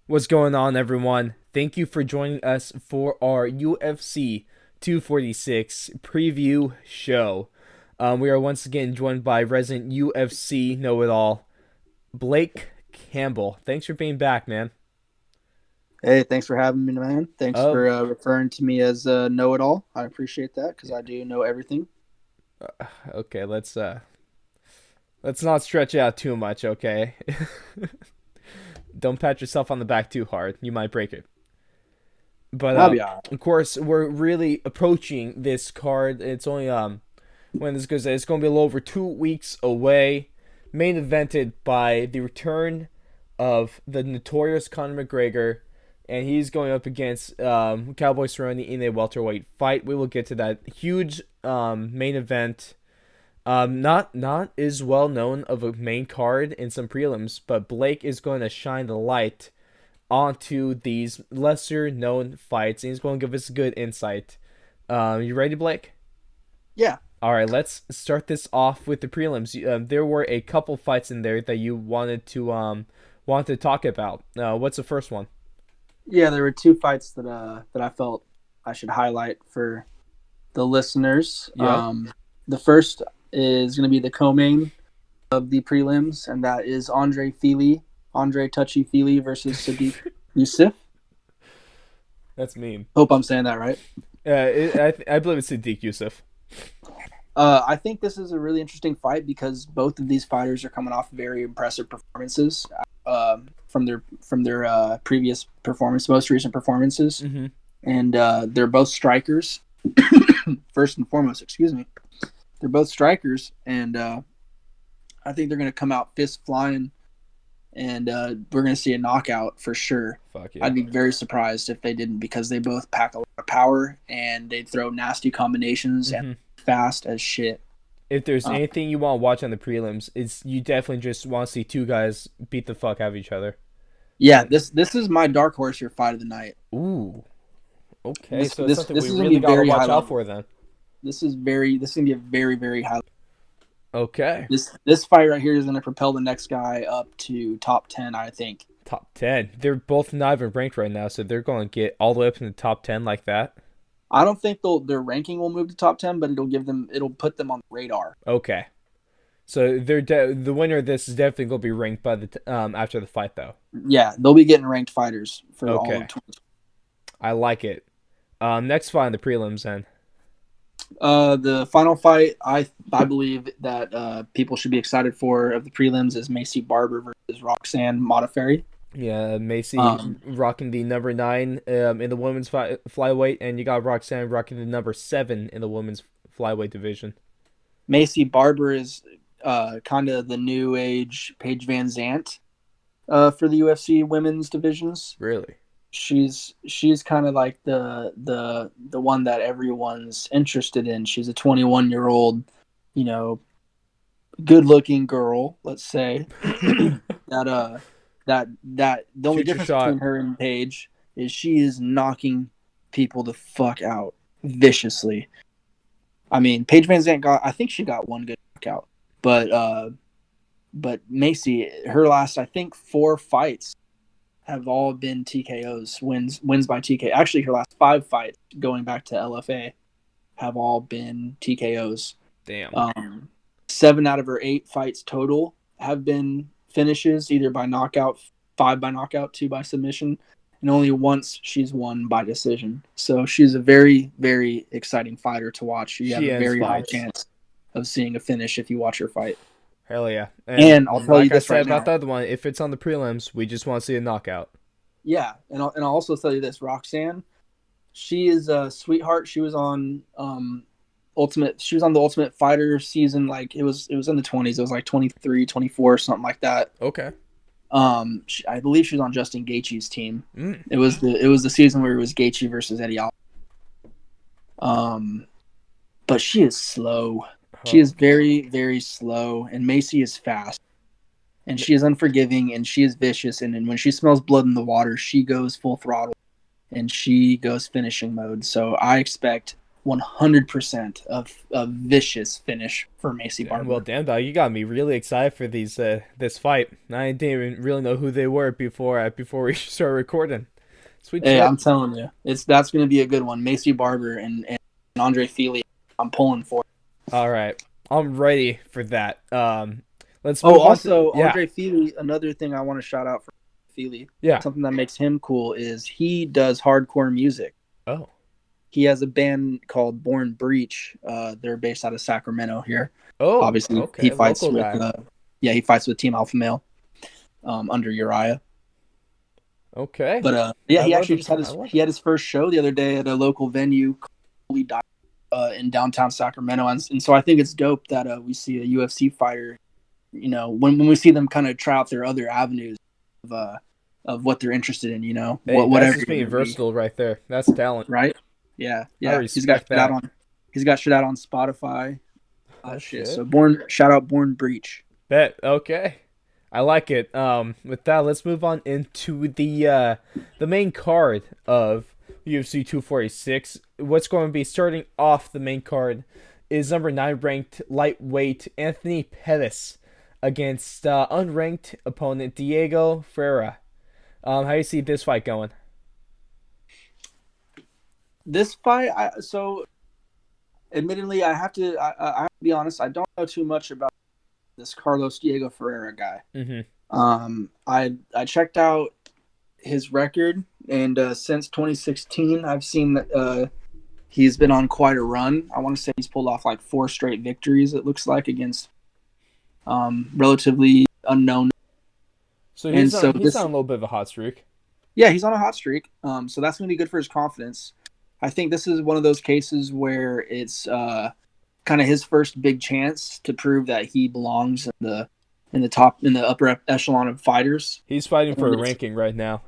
What's going on, everyone? Thank you for joining us for our UFC 246 preview show. We are once again joined by resident UFC know it all, Blake Campbell. Thanks for being back, man. Hey, thanks for having me, man. Thanks Oh, for referring to me as know-it-all. I appreciate that because I do know everything. okay. Let's not stretch it out too much, okay? Don't pat yourself on the back too hard. You might break it. But I'll be all right. of course, we're really approaching this card. It's only when this goes, it's going to be a little over 2 weeks away. Main evented by the return of the notorious Conor McGregor, and he's going up against Cowboy Cerrone in a welterweight fight. We will get to that huge main event. Not as well known of a main card in some prelims, but Blake is going to shine the light onto these lesser known fights, and he's going to give us good insight. You ready, Blake? Yeah, All right, let's start this off with the prelims. There were a couple fights in there that you wanted to talk about. What's the first one? yeah. There were two fights that I felt I should highlight for the listeners. Yeah. The first is going to be the co-main of the prelims, and that is Andre Touchy Fili versus Sadiq Youssef. That's mean. Hope I'm saying that right. I believe it's Sadiq Youssef. I think this is a really interesting fight because both of these fighters are coming off very impressive performances from their previous performance, most recent performances, Mm-hmm. and they're both strikers. First and foremost, excuse me, they're both strikers, and I think they're going to come out fist flying, and we're going to see a knockout for sure. Fuck yeah. I'd be very surprised if they didn't because they both pack a lot of power and they throw nasty combinations and Mm-hmm. fast as shit. If there's Uh, anything you want to watch on the prelims, it's you definitely just want to see two guys beat the fuck out of each other. yeah, And this is my dark horse here fight of the night. ooh, okay, This so it's this something this we is going to really be gotta very high watch out level. for then. This is going to be a very high. Okay. This fight right here is going to propel the next guy up to top 10, I think. Top 10. They're both not even ranked right now, so they're going to get all the way up in the top 10 like that. I don't think their ranking will move to top 10, but it'll put them on the radar. Okay. So the winner of this is definitely going to be ranked by the after the fight though. Yeah, they'll be getting ranked fighters for all of Okay. 20. I like it. Next fight in the prelims then. The final fight I believe that people should be excited for of the prelims is Macy Barber versus Roxanne Modafferi. Yeah, Macy Um, rocking the number 9 in the women's flyweight, and you got Roxanne rocking the number 7 in the women's flyweight division. Macy Barber is kind of the new age Paige Van Zant for the UFC women's divisions. Really? She's kind of like the one that everyone's interested in. She's a 21-year-old, you know, good-looking girl, let's say. that that the only Shoot your difference between shot. her and Paige is she is knocking people the fuck out viciously. I mean, Paige Van Zant I think she got one good knockout, but Macy, her last I think 4 fights have all been TKOs, wins by TK. Actually, her last 5 fights going back to LFA have all been TKOs. Damn. Um, 7 out of her 8 fights total have been finishes, either by knockout, 5 by knockout, 2 by submission, and only once she's won by decision. So she's a very exciting fighter to watch. You have She a ends very high fights. chance of seeing a finish if you watch her fight. Hell yeah. And And I'll tell you like I this said right about now. the other one, if it's on the prelims, we just want to see a knockout. Yeah, and I'll also tell you this, Roxanne, she is a sweetheart. She was on Ultimate. She was on the Ultimate Fighter season. Like it was in the 20s. It was like 23, 24, something like that. Okay. I believe she was on Justin Gaethje's team. Mm. It was the season where it was Gaethje versus Eddie Alvarez. Um, but she is slow. She Oh. is very slow, and Macy is fast, and she is unforgiving, and she is vicious. And when she smells blood in the water, she goes full throttle, and she goes finishing mode. So I expect 100% of a vicious finish for Macy Well, Barber. damn dog, you got me really excited for this fight. I didn't even really know who they were before we started recording. Sweet Hey, I'm shit. telling you, that's going to be a good one. Macy Barber and Andre Fili. I'm pulling for. All right, I'm ready for that. Let's Oh, move on to also yeah, Andre Fili. Another thing I want to shout out for Fili. yeah. Something that makes him cool is he does hardcore music. Oh, He has a band called Born Breach. They're based out of Sacramento here. oh, Obviously, he okay, fights local with guy. he fights with Team Alpha Male under Uriah. Okay, But yeah, I he love actually it. just had I his love he it. had his first show the other day at a local venue in downtown Sacramento, and so I think it's dope that we see a UFC fighter. You know, when we see them kind of try out their other avenues of what they're interested in. You know, Hey, that's whatever just it being may be, versatile right there. That's talent. right? Yeah, I yeah. respect that. He's got shit out on Spotify. Oh Shit. So shit. shout out Born Breach. Bet. Okay. I like it. With that, let's move on into the main card of UFC 246. What's going to be starting off the main card is number 9 ranked lightweight Anthony Pettis against unranked opponent Diego Ferreira. How do you see this fight going? This fight, so admittedly, I have to be honest. I don't know too much about this Carlos Diego Ferreira guy. Mm-hmm. I checked out his record, and since 2016, I've seen that he's been on quite a run. I want to say he's pulled off like 4 straight victories. It looks like against relatively unknown. So And so he's on this, a little bit of a hot streak. yeah, he's on a hot streak. So that's going to be good for his confidence. I think this is one of those cases where it's kind of his first big chance to prove that he belongs in the upper echelon of fighters. He's fighting for And a it's ranking right now.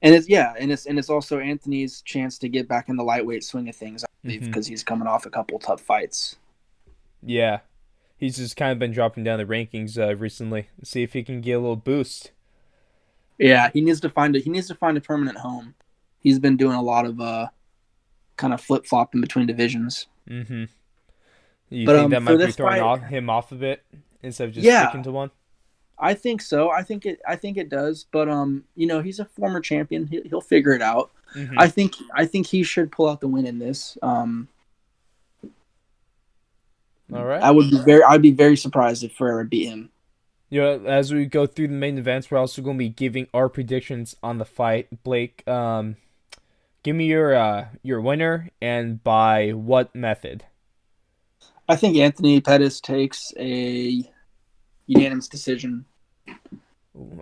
and it's also Anthony's chance to get back in the lightweight swing of things, I believe, Mm-hmm. because he's coming off a couple tough fights. Yeah, he's just kind of been dropping down the rankings recently. See if he can get a little boost. Yeah, he needs to find a permanent home. He's been doing a lot of kind of flip flopping between divisions. Mm-hmm. You But think that for might be this throwing fight, him off a bit instead of just sticking yeah, to one? I think so. I think it does. But you know, he's a former champion. He'll figure it out. Mm-hmm. I think he should pull out the win in this. All right. I'd be very surprised if Ferreira beat him. You know, as we go through the main events, we're also going to be giving our predictions on the fight. Blake, give me your winner and by what method? I think Anthony Pettis takes a unanimous decision.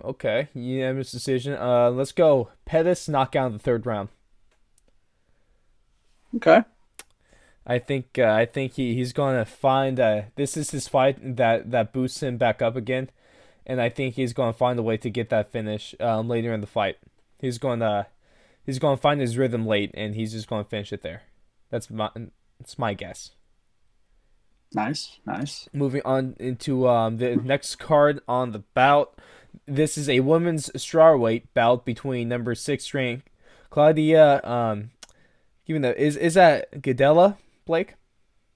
Okay, unanimous decision. Let's go. Pettis knockout in the third round. Okay. I think he's gonna find this is his fight that boosts him back up again, and I think he's gonna find a way to get that finish later in the fight. He's gonna find his rhythm late, and he's just gonna finish it there. That's my guess. Nice, nice. Moving on into the next card on the bout. This is a women's strawweight bout between number 6 ranked Claudia. Given the is that Gadella Blake?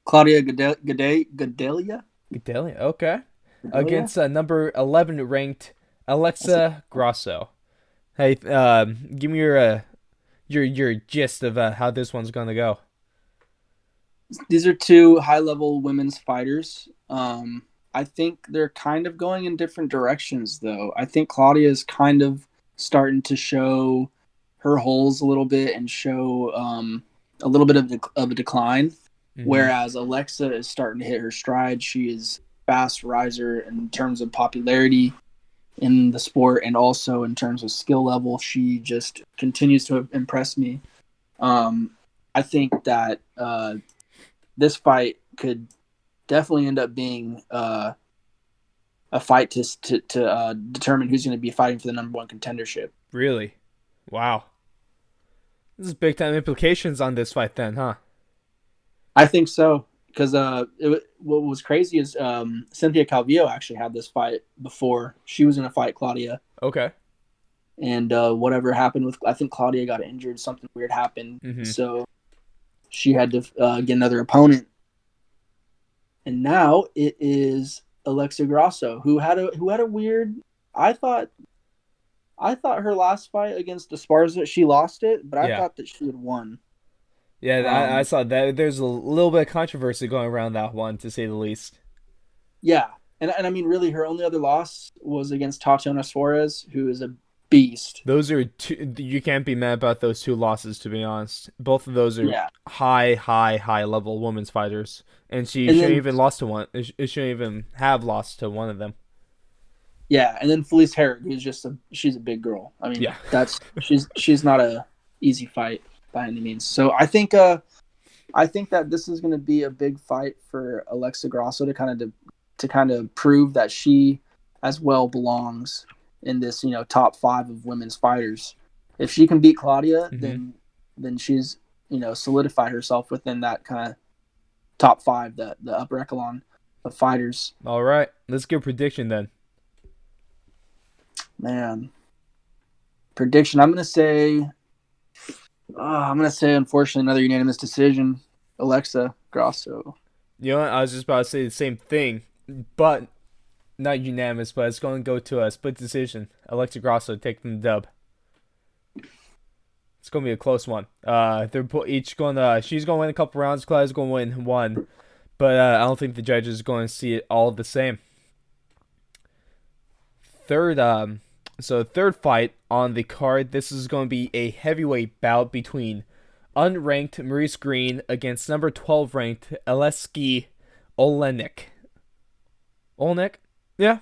Claudia Gadelia? Gadella, okay. Gadelia? Against number 11 ranked Alexa Grasso. Hey, give me your gist of how this one's gonna go. These are two high level women's fighters. I think they're kind of going in different directions, though. I think Claudia is kind of starting to show her holes a little bit and show a little bit of a decline, Mm-hmm. whereas Alexa is starting to hit her stride. She is fast riser in terms of popularity in the sport and also in terms of skill level. She just continues to impress me. I think that this fight could definitely end up being a fight to determine who's going to be fighting for the number one contendership. Really? Wow. This is big time implications on this fight then, huh? I think so because what was crazy is Cynthia Calvillo actually had this fight before. She was going to fight Claudia, Okay. and whatever happened with I think Claudia got injured. Something weird happened, Mm-hmm. so she had to get another opponent, and now it is Alexa Grasso, who had a weird. I thought I thought her last fight against Esparza, she lost it, but I Yeah. thought that she had won. Yeah, I Um, saw that. There's a little bit of controversy going around that one, to say the least. yeah, and I mean, really, her only other loss was against Tatiana Suarez, who is a beast. Those are two. You can't be mad about those two losses, to be honest. Both of those are Yeah, high level women's fighters, and she and shouldn't then even lost to one. It shouldn't even have lost to one of them. yeah, and then Felice Herrig, who's just she's a big girl. I mean, Yeah. that's she's not a easy fight by any means. So I think that this is going to be a big fight for Alexa Grasso to kind of prove that she as well belongs in this top five of women's fighters. If she can beat Claudia, Hmm. then she's solidified herself within that kind of top five, the upper echelon of fighters. All right, let's give a prediction then. Man, prediction. I'm gonna say unfortunately another unanimous decision. Alexa Grasso. You know what? I was just about to say the same thing, but not unanimous. But it's going to go to a split decision. Alexa Grasso taking the dub. It's going to be a close one. They're each going to. She's going to win a couple rounds. Claudia's going to win one, but I don't think the judges are going to see it all the same. Third, third fight on the card. This is going to be a heavyweight bout between unranked Maurice Green against number 12 ranked Aleksei Olenek. Olenek? Yeah,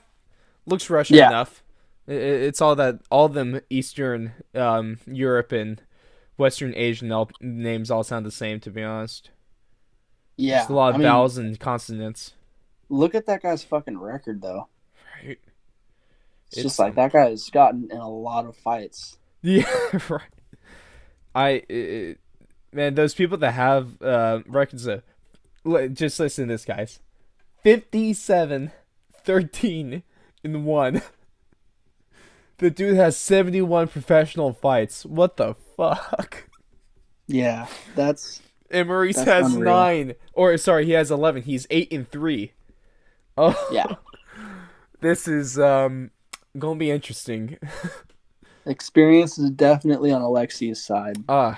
looks Russian Yeah, enough. It's all them Eastern Europe and Western Asian names all sound the same, to be honest. Just a yeah. lot I of mean, vowels and consonants. look at that guy's fucking record though. Right. It's just It's like that guy has gotten in a lot of fights. yeah, right. Man, those people that have records of just listen to this, guys. 57-13 in one. The dude has 71 professional fights. What the fuck? Yeah, And Maurice that's has unreal. 9. Or sorry, he has 11. He's 8-3. Yeah, Oh, this is gonna be interesting. experience is definitely on Alexi's side.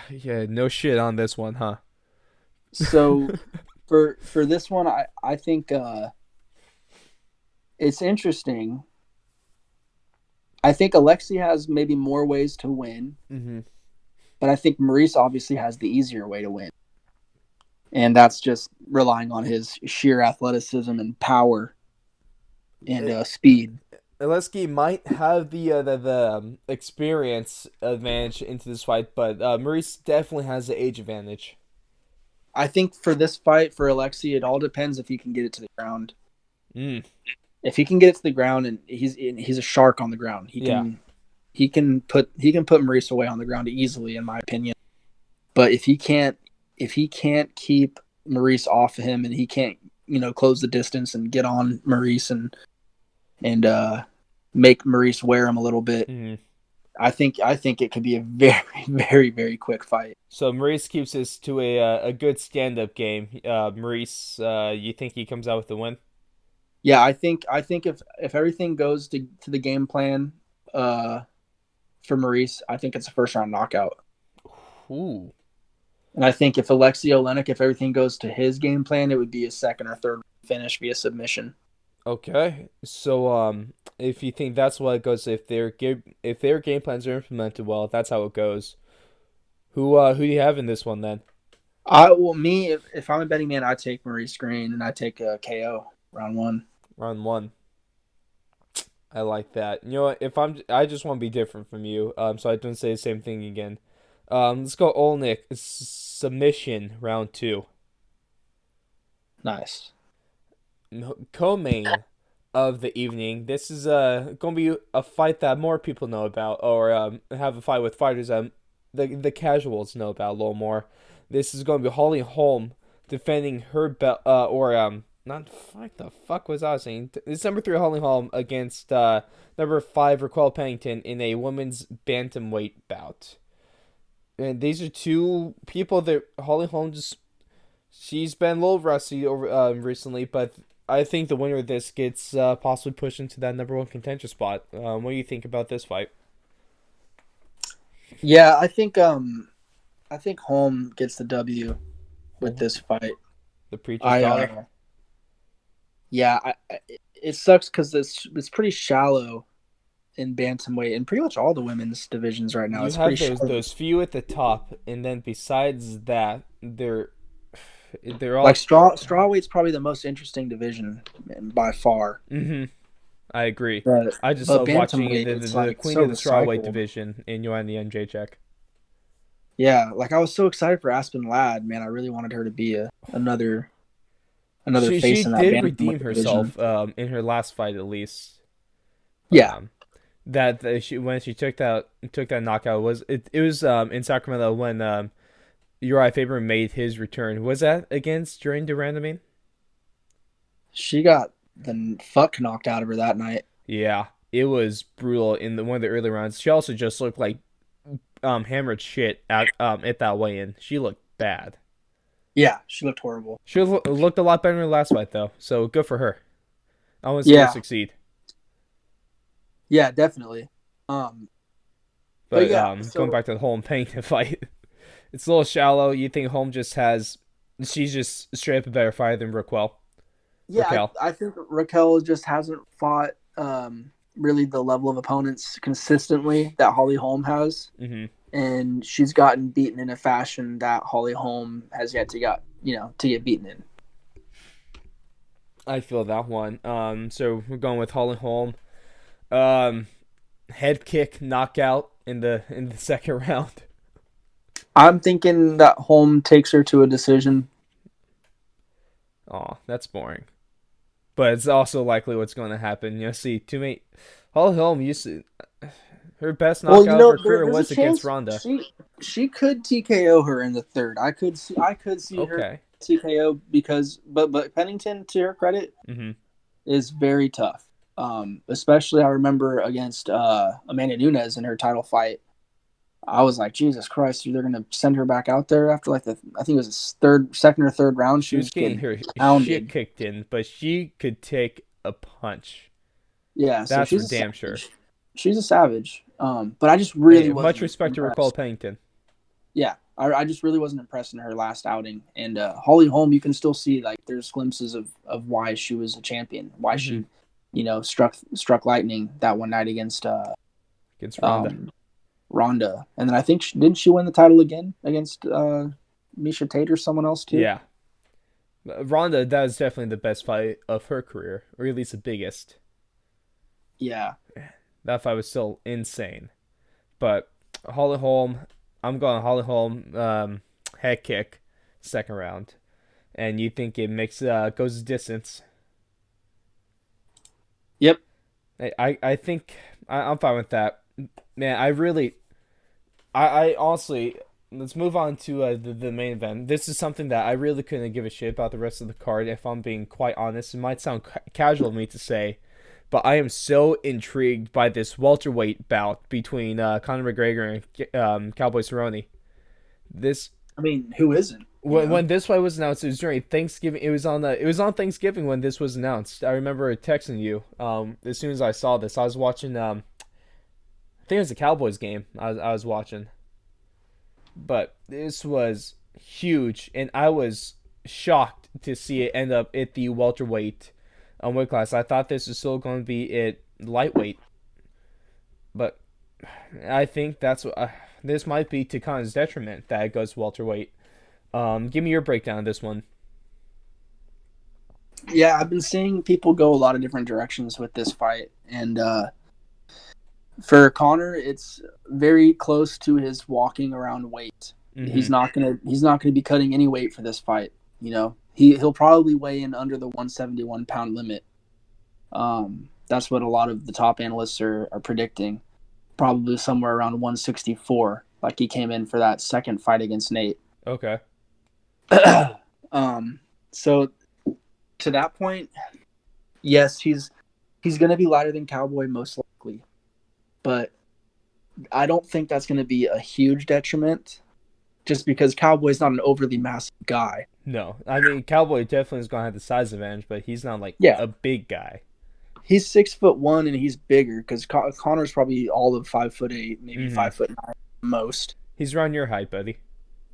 Yeah, no shit on this one, huh? So for this one, I think it's interesting. I think Alexi has maybe more ways to win, Mm-hmm. but I think Maurice obviously has the easier way to win. And that's just relying on his sheer athleticism and power and speed. Aleksei might have the experience advantage into this fight, but Maurice definitely has the age advantage. I think for this fight for Alexi, it all depends if he can get it to the ground. Mm, If he can get it to the ground, and he's a shark on the ground, yeah. he can put Maurice away on the ground easily, in my opinion. But if he can't keep Maurice off of him, and he can't close the distance and get on Maurice and make Maurice wear him a little bit, Mm. I think it could be a very very very quick fight. So Maurice keeps this to a good stand up game. Maurice, you think he comes out with the win? Yeah, I think if everything goes to the game plan for Maurice, I think it's a first round knockout. Ooh. And I think if Alexei Olenek, if everything goes to his game plan, it would be a second or third finish via submission. Okay. So if you think that's what it goes, if their game plans are implemented well, if that's how it goes. Who do you have in this one then? If I'm a betting man, I take Maurice Green and I take a KO round one. Round one. I like that. You know what? I just want to be different from you. So I don't say the same thing again. Let's go Olnick submission round two. Nice. Co-main of the evening. This is going to be a fight that more people know about, or have a fight with fighters that the casuals know about a little more. This is going to be Holly Holm defending her belt, not what the fuck was I saying? It's number 3 Holly Holm against number 5 Raquel Pennington in a women's bantamweight bout. And these are two people that Holly Holm just She's been a little rusty over recently, but I think the winner of this gets possibly pushed into that number one contender spot. What do you think about this fight? Yeah, I think Holm gets the W with Home, this fight. the preacher's I daughter. yeah, it sucks because it's pretty shallow in bantamweight and pretty much all the women's divisions right now. You It's pretty have those shallow. those few at the top, and then besides that, they're Like all. strawweight's probably the most interesting division by far. Mm-hmm. I agree. But I just but love watching bantamweight, the it's the like queen so of the strawweight recycled. division in Joanna Jędrzejczyk. Yeah, like I was so excited for Aspen Ladd, man. I really wanted her to be another She face in that did redeem bantamweight division. herself in her last fight at least. Yeah, Um, that she when she took that knockout it was in Sacramento when Uriah Faber made his return. Was that against Jordan de Randamine? she got the fuck knocked out of her that night. Yeah, it was brutal in one of the early rounds. She also just looked like hammered shit at that weigh-in. She looked bad. Yeah, she looked horrible. She looked a lot better in her last fight though, so good for her. I want to see her Yeah, succeed. yeah, definitely. But But yeah, going so back to the Holm Pennington fight, it's a little shallow. You think Holm just has she's just straight up a better fighter than yeah, Raquel. I think Raquel just hasn't fought really the level of opponents consistently that Holly Holm has, Mm-hmm. and she's gotten beaten in a fashion that Holly Holm has yet to get beaten in. I feel that one. So we're going with Holly Holm. Um, head kick knockout in the second round. I'm thinking that Holm takes her to a decision. Oh, that's boring. But it's also likely what's going to happen. You know, see, to me, Holly Holm used to her best Well, knockout of her career there's a was against chance Ronda. she could TKO her in the third. I could see her Okay. TKO because but Pennington, to her credit, Mm-hmm. is very tough. Especially I remember against Amanda Nunes in her title fight. I was like, Jesus Christ, they're gonna send her back out there after like I think it was the second or third round. She She was was getting getting her shit pounded. kicked in, but she could take a punch. Yeah, so That's for she's a damn sure. savage. She's a savage. But I just really Hey, much wasn't respect to Raquel impressed. Pennington. Yeah, I just really wasn't impressed in her last outing. And Holly Holm, you can still see like there's glimpses of why she was a champion, why Mm-hmm. she, struck lightning that one night against Against Ronda. um, Ronda. And then I think didn't she win the title again against Misha Tate or someone else too? Yeah. Ronda, that was definitely the best fight of her career, or at least the biggest. Yeah, That fight was still insane. But Holly Holm, I'm going Holly Holm head kick, second round. And you think it makes goes the distance. yep, I think I'm fine with that. Man, I honestly let's move on to the main event. This is something that I really couldn't give a shit about the rest of the card. If I'm being quite honest, it might sound casual of me to say, but I am so intrigued by this welterweight bout between Conor McGregor and Cowboy Cerrone. This I mean, who isn't? when this fight was announced, it was during Thanksgiving. It was on Thanksgiving when this was announced. I remember texting you as soon as I saw this. I was watching I think it was the Cowboys game I was watching. But this was huge, and I was shocked to see it end up at the welterweight weight class. I thought this was still going to be at lightweight, but I think this might be to Khan's detriment that it goes welterweight. Give me your breakdown of this one. Yeah, I've been seeing people go a lot of different directions with this fight, and for Connor, it's very close to his walking around weight. Mm-hmm. He's not gonna be cutting any weight for this fight. He'll probably weigh in under the 171-pound limit. That's what a lot of the top analysts are predicting. Probably somewhere around 164, like he came in for that second fight against Nate. Okay. So to that point, yes, he's gonna be lighter than Cowboy most likely, but I don't think that's gonna be a huge detriment. just because Cowboy's not an overly massive guy. No, I mean Cowboy definitely is gonna have the size advantage, but he's not like Yeah, a big guy. he's 6'1" and he's bigger because Connor's probably all of 5'8", maybe Mm-hmm. 5'9" most. He's around your height, buddy.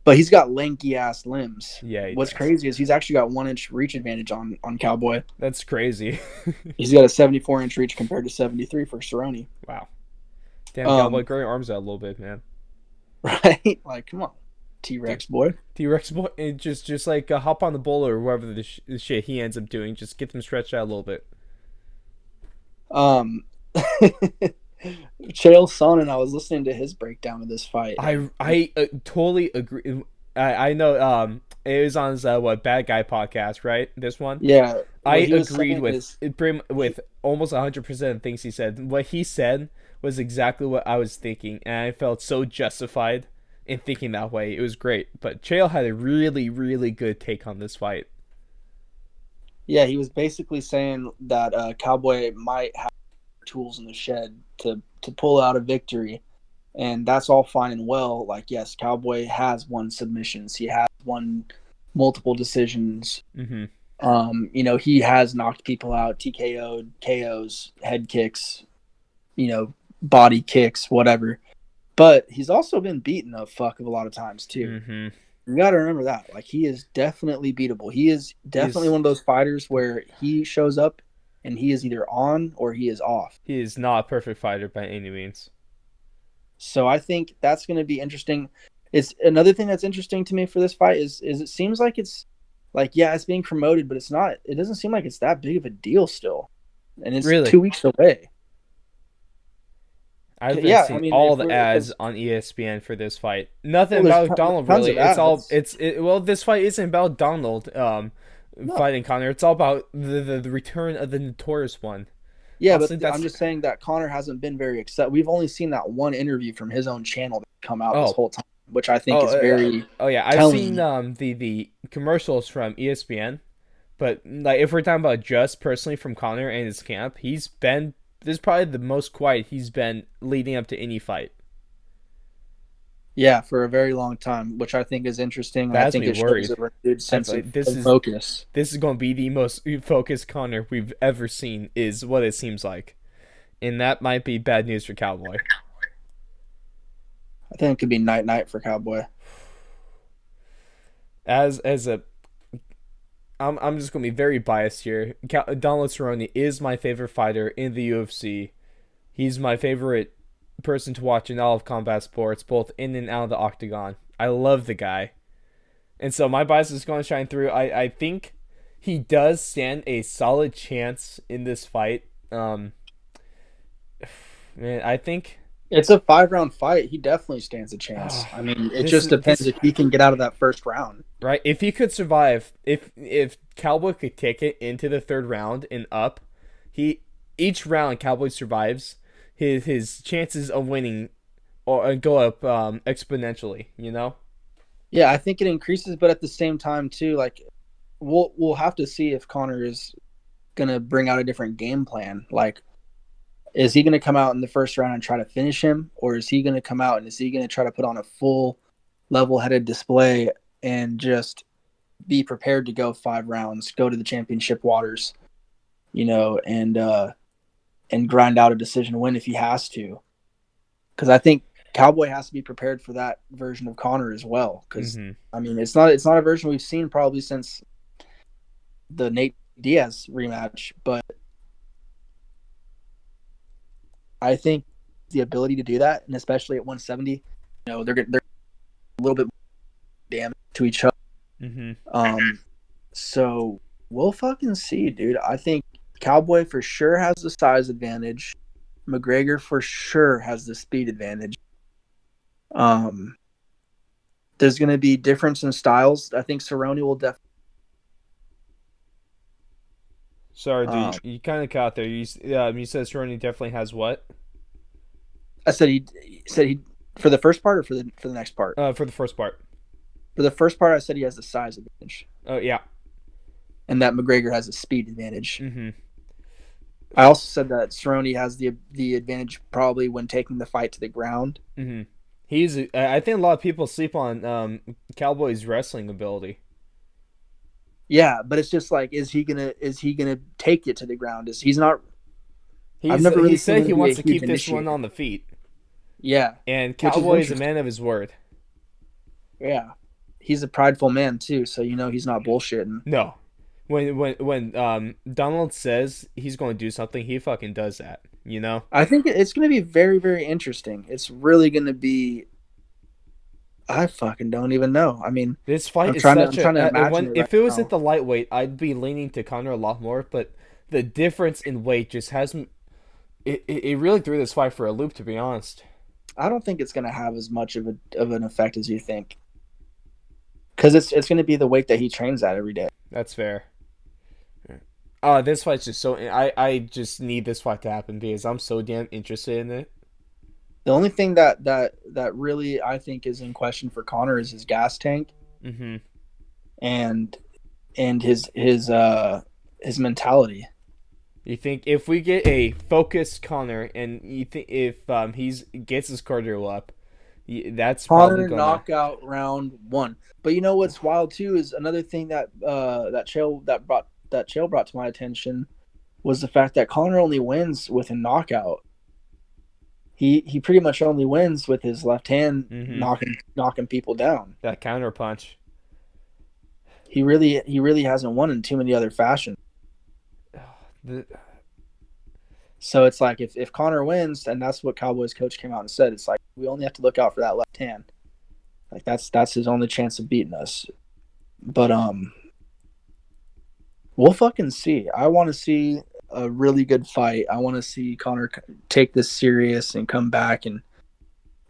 But he's got lanky ass limbs. Yeah, he What's does. crazy is he's actually got 1 inch reach advantage on Cowboy. That's crazy. He's got a 74-inch reach compared to 73 for Cerrone. Wow. Damn, Cowboy, Um, grow your arms out a little bit, man. right? Like, come on, Dude, T-Rex boy. T-Rex boy, just like hop on the bull or whatever the shit he ends up doing. Just get them stretched out a little bit. Um, Chael Sonnen, I was listening to his breakdown of this fight. I totally agree. I know it was on his what Bad Guy podcast, right? This one. Yeah, I what he was agreed saying with is, with almost 100% of things he said. What he said was exactly what I was thinking, and I felt so justified in thinking that way. It was great. But Chael had a really, really good take on this fight. yeah, he was basically saying that Cowboy might have tools in the shed to pull out a victory, and that's all fine and well. Like, yes, Cowboy has won submissions, he has won multiple decisions. Mm-hmm. He has knocked people out, TKO'd, KOs, head kicks, body kicks, whatever. But he's also been beaten a fuck of a lot of times too. Mm-hmm. You got to remember that. Like, he is definitely beatable. He is definitely one of those fighters where he shows up and he is either on or he is off. He is not a perfect fighter by any means. So I think that's going to be interesting. It's another thing that's interesting to me for this fight is it seems like it's like, yeah, it's being promoted, but it's not. It doesn't seem like it's that big of a deal still, and it's Really? 2 weeks away. I've been Yeah, I seeing mean, all if the we're ads because on ESPN for this fight. Nothing well, there's about Donald tons really. of It's all ads. well, this fight isn't about Donald No, fighting Connor. It's all about the return of the notorious one. yeah, but Honestly, that's I'm just saying that Connor hasn't been very excited. We've only seen that one interview from his own channel that come out this oh whole time, which I think oh is very oh yeah. I've seen telling. the commercials from ESPN, but like if we're talking about just personally from Connor and his camp, this is probably the most quiet he's been leading up to any fight. Yeah, for a very long time, which I think is interesting, and That I has think me it shows worried. a renewed sense of, This of is focus. this is going to be the most focused Connor we've ever seen, is what it seems like, and that might be bad news for Cowboy. I think it could be night night for Cowboy. As a, I'm just going to be very biased here. Donald Cerrone is my favorite fighter in the UFC. He's my favorite person to watch in all of combat sports, both in and out of the octagon. I love the guy, and so my bias is going to shine through. I think he does stand a solid chance in this fight. Man, I think It's a 5 round fight. He definitely stands a chance. I mean, it this just is depends this if he can get out of that first round. right. If he could survive, if Cowboy could take it into the third round and up, he each round Cowboy survives, his chances of winning or go up exponentially. You know. Yeah, I think it increases, but at the same time too, like we'll have to see if Connor is gonna bring out a different game plan. Like, is he gonna come out in the first round and try to finish him, or is he gonna come out and is he gonna try to put on a full level-headed display and just be prepared to go 5 rounds, go to the championship waters, and grind out a decision win if he has to. Because I think Cowboy has to be prepared for that version of Connor as well. Because Mm-hmm. I mean, it's not a version we've seen probably since the Nate Diaz rematch, but I think the ability to do that, and especially at 170, they're a little bit damage to each other. Mm-hmm. So we'll fucking see, dude. I think Cowboy for sure has the size advantage. McGregor for sure has the speed advantage. There's going to be difference in styles. I think Cerrone will definitely. Sorry, dude. You kind of caught there. You said Cerrone definitely has what? I said he for the first part or for the next part. For the first part. For the first part, I said he has the size advantage, Oh yeah. and that McGregor has a speed advantage. Mm-hmm. I also said that Cerrone has the advantage probably when taking the fight to the ground. Mm-hmm. I think a lot of people sleep on Cowboy's wrestling ability. Yeah, but it's just like, is he gonna take it to the ground? Is he's not? I've never He really seen said him he be a wants to huge keep this one initiator. on the feet, Yeah, and which is Cowboy is a interesting. man of his word. Yeah, he's a prideful man too, so you know he's not bullshitting. No, when Donald says he's going to do something, he fucking does that. You know. I think it's going to be very, very interesting. It's really going to be. I fucking don't even know. I mean, This fight is I'm such trying to when imagine it right if it was at now. the lightweight, I'd be leaning to Conor a lot more. But the difference in weight just hasn't. It really threw this fight for a loop, to be honest. I don't think it's going to have as much of an effect as you think, because it's going to be the weight that he trains at every day. That's fair. This fight's just so. I just need this fight to happen because I'm so damn interested in it. The only thing that really I think is in question for Connor is his gas tank Mm-hmm. and his mentality. You think if we get a focused Connor, and you think if he's gets his cardio up, that's probably Connor gonna. knockout round one. But you know what's wild too is another thing that Chael brought to my attention was the fact that Connor only wins with a knockout. He pretty much only wins with his left hand Mm-hmm. knocking people down. That counter punch. He really hasn't won in too many other fashions. The, So it's like if Connor wins, and that's what Cowboys coach came out and said, it's like we only have to look out for that left hand. Like that's his only chance of beating us. But we'll fucking see. I want to see a really good fight. I want to see Connor take this serious and come back. And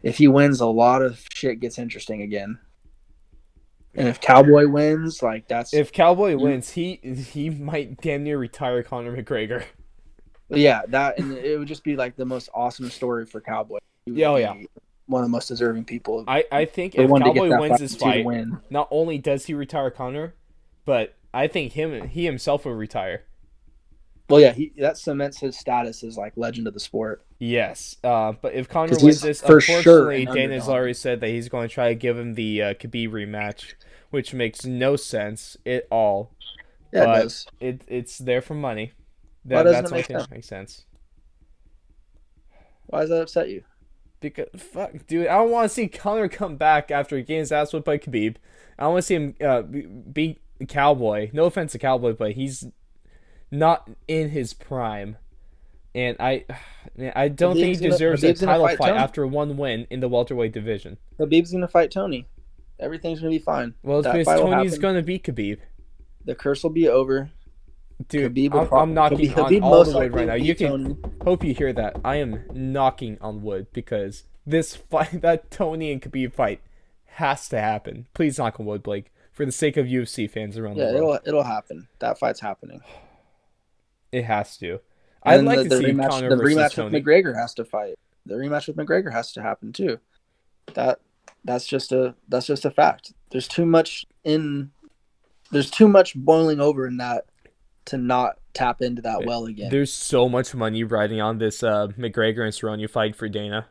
if he wins, a lot of shit gets interesting again. And if Cowboy wins, like that's if Cowboy wins, he might damn near retire Conor McGregor. yeah, that and it would just be like the most awesome story for Cowboy. He Yeah, would oh yeah. be one of the most deserving people, I think the if one to get Cowboy that wins fight this to fight, win. not only does he retire Conor, but I think he himself will retire. Well, yeah, that cements his status as like legend of the sport Yes, but if Conor because wins he's this, for sure unfortunately, an Dana's underdog. already said that he's going to try to give him the Khabib rematch, which makes no sense at all. Yeah, it But does. it's there for money. Why doesn't That's it the only make thing sense? that makes sense. Why does that upset you? Because fuck, dude, I don't want to see Conor come back after he gets his ass whipped by Khabib. I want to see him beat Cowboy. No offense to Cowboy, but he's not in his prime, and I don't think he deserves a Habib's gonna title fight fight Tony. after one win in the welterweight division. Habib's gonna fight Tony. Everything's gonna be fine. Well, it's That because fight will Tony's happen. gonna beat Khabib. The curse will be over. Dude, I'm knocking on Habib all the most wood likely right will now. You beat can Tony. hope you hear that. I am knocking on wood because this fight, that Tony and Khabib fight, has to happen. Please knock on wood, Blake, for the sake of UFC fans around the Yeah, world. it'll happen. That fight's happening. It has to. And I'd then like to see Conor the versus rematch with Tony. McGregor has to fight. The rematch with McGregor has to happen too. That that's just a fact. There's too much boiling over in that to not tap into that well again. There's so much money riding on this McGregor and Cerrone fight for Dana.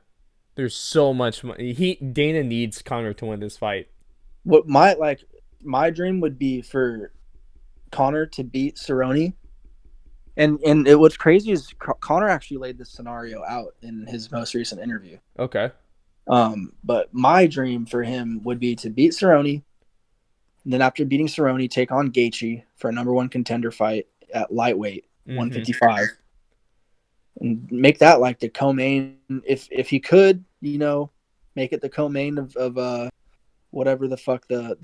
There's so much money. Dana needs Conor to win this fight. What my dream would be for Connor to beat Cerrone. And what's crazy is Connor actually laid this scenario out in his most recent interview. Okay. But my dream for him would be to beat Cerrone, and then after beating Cerrone, take on Gaethje for a number one contender fight at lightweight, Mm-hmm. 155, and make that like the co-main. If he could, make it the co-main of whatever the fuck the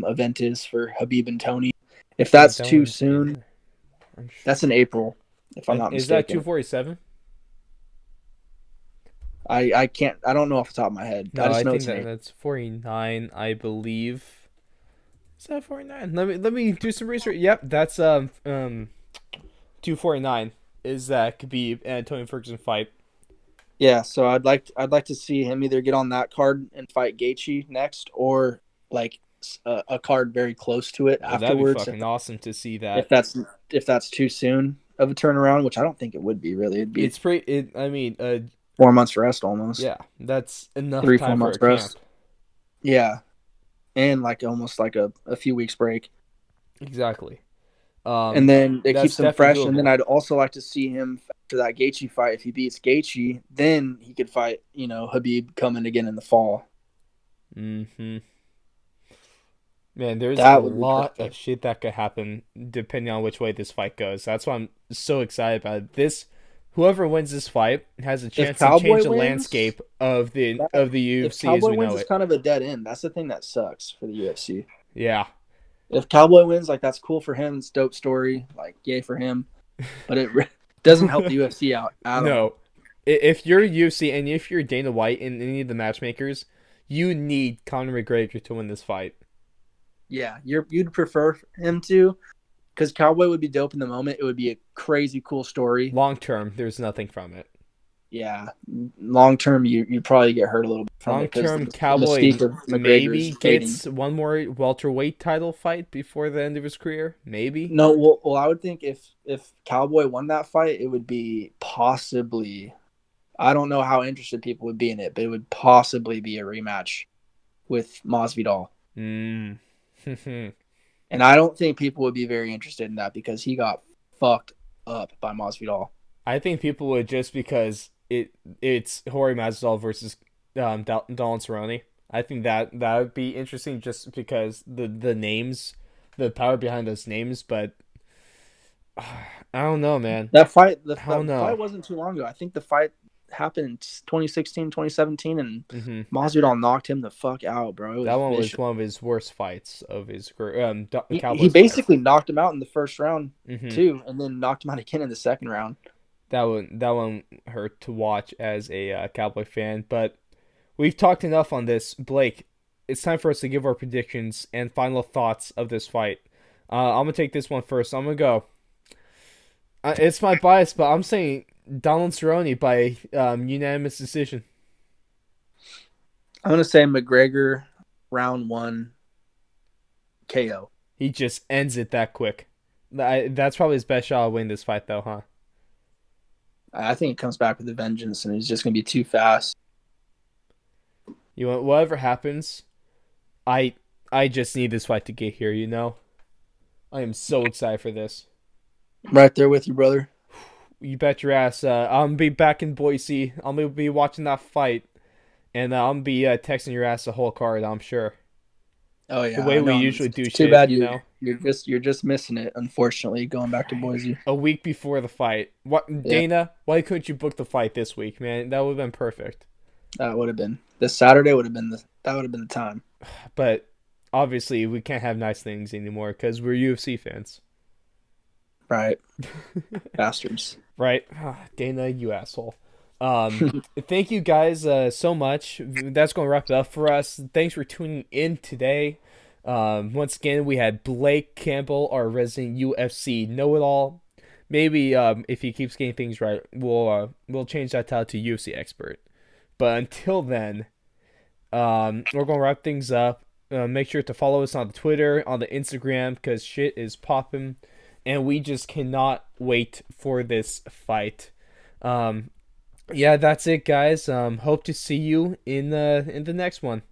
event is for Habib and Tony. If Yeah, that's that too one's soon, in. that's in April, if I'm not Is that mistaken. 247? I can't. I don't know off the top of my head. I No, just I know think it's in April. that's 49. I believe. Is that 49? Let me do some research. Yep, that's 249. Is that Khabib and Tony Ferguson fight? Yeah, so I'd like to see him either get on that card and fight Gaethje next, or like a card very close to it Oh, that'd be afterwards. fucking awesome to see If that. that's if that's too soon of a turnaround, which I don't think it would be really. It'd be It's pretty. I mean, 4 months rest almost. Yeah, that's enough Three, time four for months a camp. rest. Yeah. And like almost like a few weeks break. Exactly. And then it That's keeps him definitely fresh. And then doable. I'd also like to see him after that Gaethje fight. If he beats Gaethje, then he could fight, Habib coming again in the fall. Hmm. Man, there's a That would be lot of perfect. shit that could happen depending on which way this fight goes. That's why I'm so excited about it. This, whoever wins this fight has a If chance to change Cowboy the wins, landscape of the that of the if UFC as Cowboy we wins, know it's it. kind of a dead end. That's the thing that sucks for the UFC. Yeah. If Cowboy wins, like that's cool for him. It's a dope story. Like yay for him. But it doesn't help the UFC out at all. No. If you're UFC and if you're Dana White and any of the matchmakers, you need Conor McGregor to win this fight. Yeah, you'd prefer him to, because Cowboy would be dope in the moment. It would be a crazy cool story. Long term, there's nothing from it. Yeah, long term, you probably get hurt a little bit from Long it because term, the Cowboy mystique of maybe McGregor's fading. gets one more welterweight title fight before the end of his career. Maybe. No, well, I would think if Cowboy won that fight, it would be possibly. I don't know how interested people would be in it, but it would possibly be a rematch with Masvidal. Mm. And I don't think people would be very interested in that because he got fucked up by Masvidal. I think people would just because it's Jorge Masvidal versus Donald Cerrone. I think that would be interesting just because the names, the power behind those names. But I don't know, man. That fight, the, I don't the know. fight wasn't too long ago. I think the fight happened in 2016, 2017, and Hmm. Masvidal knocked him the fuck out, bro. It That was one was vicious. one of his worst fights of his career. He Cowboys fights. basically knocked him out in the first round Hmm. too, and then knocked him out again in the second round. That one hurt to watch as a Cowboy fan. But we've talked enough on this, Blake. It's time for us to give our predictions and final thoughts of this fight. I'm gonna take this one first. I'm gonna go. It's my bias, but I'm saying Donald Cerrone by unanimous decision. I'm gonna say McGregor round one KO. He just ends it that quick. That's probably his best shot to win this fight, though, huh? I think it comes back with a vengeance, and he's just gonna be too fast. You know, whatever happens, I I just need this fight to get here. You know, I am so excited for this. Right there with you, brother. You bet your ass. I'm gonna be back in Boise. I'm gonna be watching that fight, and I'm gonna be texting your ass the whole card. I'm sure. Oh The yeah, way I we know. usually do It's too shit, bad you know. you're just missing it. Unfortunately, going back to Boise, A week before the fight. What, yeah, Dana? Why couldn't you book the fight this week, man? That would have been perfect. that would have been this Saturday. Would have been the time. But obviously, we can't have nice things anymore because we're UFC fans, Right, bastards. right? Dana, you asshole. Um, Thank you guys so much. That's going to wrap it up for us. Thanks for tuning in today. Once again, we had Blake Campbell, our resident UFC know-it-all. Maybe if he keeps getting things right, we'll change that title to UFC expert. But until then, we're gonna wrap things up. Make sure to follow us on the Twitter, on the Instagram, because shit is popping, and we just cannot wait for this fight. Um, yeah, that's it, guys. Hope to see you in the next one.